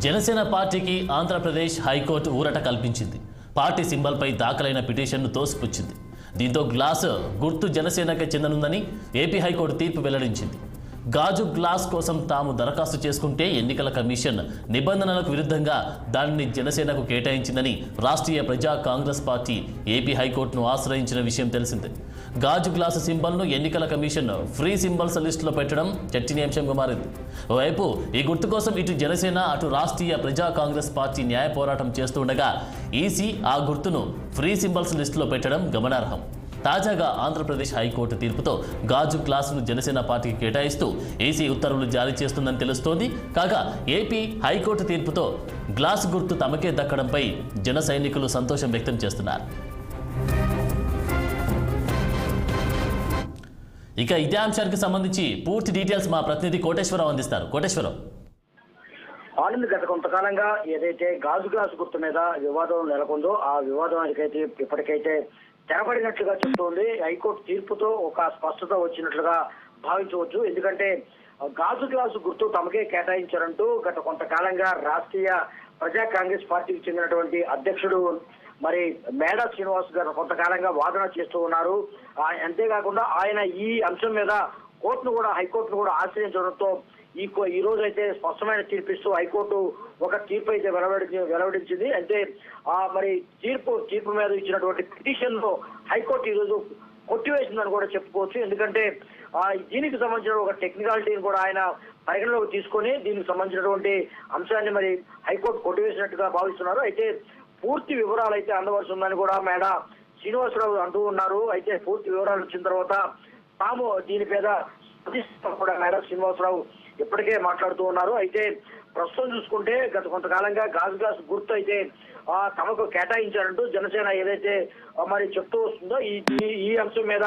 జనసేన పార్టీకి ఆంధ్రప్రదేశ్ హైకోర్టు ఊరట కల్పించింది. పార్టీ సింబల్పై దాఖలైన పిటిషన్ను తోసిపుచ్చింది. దీంతో గ్లాస్ గుర్తు జనసేనకే చెందనుందని ఏపీ హైకోర్టు తీర్పు వెల్లడించింది. గాజు గ్లాస్ కోసం తాము దరఖాస్తు చేసుకుంటే ఎన్నికల కమిషన్ నిబంధనలకు విరుద్ధంగా దానిని జనసేనకు కేటాయించిందని రాష్ట్రీయ ప్రజా కాంగ్రెస్ పార్టీ ఏపీ హైకోర్టును ఆశ్రయించిన విషయం తెలిసిందే. గాజు గ్లాసు సింబల్ను ఎన్నికల కమిషన్ ఫ్రీ సింబల్స్ లిస్టులో పెట్టడం చర్చనీయాంశంగా మారింది. ఓవైపు ఈ గుర్తు కోసం ఇటు జనసేన అటు రాష్ట్రీయ ప్రజా కాంగ్రెస్ పార్టీ న్యాయ పోరాటం చేస్తుండగా ఈసీ ఆ గుర్తును ఫ్రీ సింబల్స్ లిస్టులో పెట్టడం గమనార్హం. తాజాగా ఆంధ్రప్రదేశ్ హైకోర్టు తీర్పుతో గాజు గ్లాసును జనసేన పార్టీకి కేటాయిస్తూ ఈసీ ఉత్తర్వులు జారీ చేస్తుందని తెలుస్తోంది. కాగా ఏపీ హైకోర్టు తీర్పుతో గ్లాసు గుర్తు తమకే దక్కడంపై జన సైనికులు సంతోషం వ్యక్తం చేస్తున్నారు. ఇక ఇదే అంశానికి సంబంధించి పూర్తి డీటెయిల్స్ మా ప్రతినిధి కోటేశ్వరరావు అందిస్తారు. కోటేశ్వరరావు, ఆనంద్, గత కొంతకాలంగా ఏదైతే గాజు గ్లాసు గుర్తు మీద వివాదం నెలకొందో ఆ వివాదానికైతే ఇప్పటికైతే తెరపడినట్లుగా చెప్తోంది. హైకోర్టు తీర్పుతో ఒక స్పష్టత వచ్చినట్లుగా భావించవచ్చు. ఎందుకంటే గాజు గ్లాసు గుర్తు తమకే కేటాయించారంటూ గత కొంతకాలంగా రాష్ట్రీయ ప్రజా కాంగ్రెస్ పార్టీకి చెందినటువంటి అధ్యక్షుడు మరి మేడా శ్రీనివాస్ గారు కొంతకాలంగా వాదన చేస్తూ ఉన్నారు. అంతేకాకుండా ఆయన ఈ అంశం మీద హైకోర్టును కూడా ఆశ్రయించడంతో ఈ రోజు అయితే స్పష్టమైన తీర్పిస్తూ హైకోర్టు ఒక తీర్పు అయితే వెలువడించింది. అంటే మరి తీర్పు మీద ఇచ్చినటువంటి పిటిషన్ లో హైకోర్టు ఈ రోజు కొట్టివేసిందని కూడా చెప్పుకోవచ్చు. ఎందుకంటే దీనికి సంబంధించిన ఒక టెక్నికాలిటీని కూడా ఆయన పరిగణలోకి తీసుకొని దీనికి సంబంధించినటువంటి అంశాన్ని మరి హైకోర్టు కొట్టివేసినట్టుగా భావిస్తున్నారు. అయితే పూర్తి వివరాలు అయితే అందవలసి ఉందని కూడా మేడా శ్రీనివాసరావు అంటూ ఉన్నారు. అయితే పూర్తి వివరాలు వచ్చిన తర్వాత తాము దీని మీద కూడా మేడా శ్రీనివాసరావు ఇప్పటికే మాట్లాడుతూ ఉన్నారు. అయితే ప్రస్తుతం చూసుకుంటే గత కొంతకాలంగా గాజు గ్లాస్ గుర్తు అయితే తమకు కేటాయించారంటూ జనసేన ఏదైతే మరి చెప్తూ వస్తుందో ఈ అంశం మీద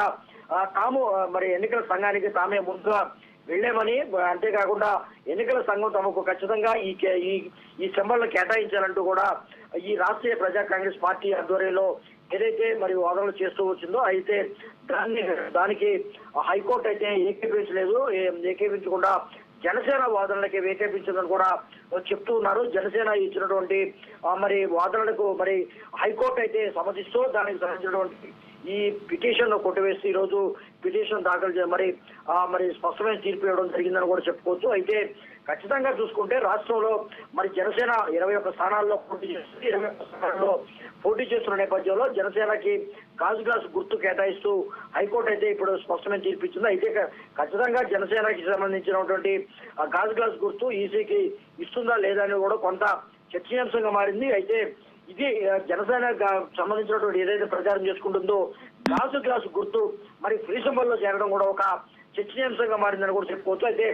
తాము మరి ఎన్నికల సంఘానికి తామే ముందుగా వెళ్లేమని, అంతేకాకుండా ఎన్నికల సంఘం తమకు ఖచ్చితంగా ఈ సింబల్ కేటాయించాలంటూ కూడా ఈ రాష్ట్రీయ ప్రజా కాంగ్రెస్ పార్టీ ఆధ్వర్యంలో ఏదైతే మరి వాదనలు చేస్తూ వచ్చిందో అయితే దానికి హైకోర్టు అయితే ఏకీపించకుండా జనసేన వాదనలకి ఏకీపించిందని కూడా చెప్తూ ఉన్నారు. జనసేన ఇచ్చినటువంటి మరి వాదనలకు మరి హైకోర్టు అయితే సమర్థిస్తూ దానికి సంబంధించినటువంటి ఈ పిటిషన్ కొట్టివేసి ఈ రోజు పిటిషన్ దాఖలు మరి స్పష్టమైన తీర్పు ఇవ్వడం జరిగిందని కూడా చెప్పుకోవచ్చు. అయితే ఖచ్చితంగా చూసుకుంటే రాష్ట్రంలో మరి జనసేన 21 స్థానాల్లో పోటీ చేస్తుంది. 21 స్థానాల్లో పోటీ చేస్తున్న నేపథ్యంలో జనసేనకి గాజు గ్లాస్ గుర్తు కేటాయిస్తూ హైకోర్టు అయితే ఇప్పుడు స్పష్టమైన తీర్పు ఇచ్చింది. అయితే ఖచ్చితంగా జనసేనకి సంబంధించినటువంటి గాజు గ్లాస్ గుర్తు ఈసీకి ఇస్తుందా లేదా అని కూడా కొంత చర్చనీయాంశంగా మారింది. అయితే ఇది జనసేన సంబంధించినటువంటి ఏదైతే ప్రచారం చేసుకుంటుందో గాజు గ్లాసు గుర్తు మరి ఫ్రీ సింబల్లో చేరడం కూడా ఒక చర్చనీయాంశంగా మారిందని కూడా చెప్పుకోవచ్చు. అయితే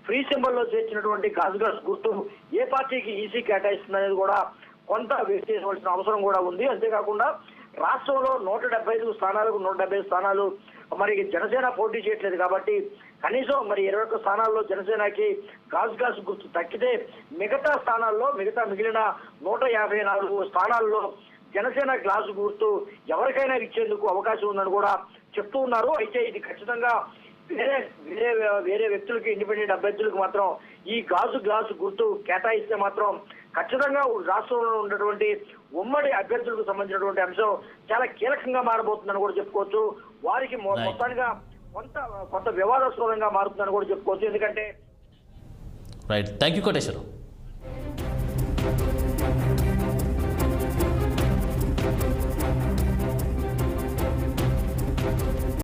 ఫ్రీ సింబల్లో చేర్చినటువంటి గాజు గ్లాస్ గుర్తు ఏ పార్టీకి ఈసీ కేటాయిస్తుంది అనేది కూడా కొంత వెయిట్ చేయవలసిన అవసరం కూడా ఉంది. అంతేకాకుండా రాష్ట్రంలో 175 స్థానాలకు 170 స్థానాలు మరి జనసేన పోటీ చేయట్లేదు కాబట్టి కనీసం మరి 21 స్థానాల్లో జనసేనకి గాజు గ్లాస్ గుర్తు దక్కితే మిగిలిన 154 స్థానాల్లో జనసేన గ్లాసు గుర్తు ఎవరికైనా ఇచ్చేందుకు అవకాశం ఉందని కూడా చెప్తూ ఉన్నారు. అయితే ఇది ఖచ్చితంగా వేరే వ్యక్తులకి, ఇండిపెండెంట్ అభ్యర్థులకు మాత్రం ఈ గాజు గ్లాసు గుర్తు కేటాయిస్తే మాత్రం ఖచ్చితంగా రాష్ట్రంలో ఉన్నటువంటి ఉమ్మడి అభ్యర్థులకు సంబంధించినటువంటి అంశం చాలా కీలకంగా మారబోతుందని కూడా చెప్పుకోవచ్చు. వారికి మొత్తానికి కొంత వివాదాస్పదంగా మారుతుందని కూడా చెప్పుకోవచ్చు. ఎందుకంటే రైట్, థ్యాంక్ యూ కోటేశ్వరరావు.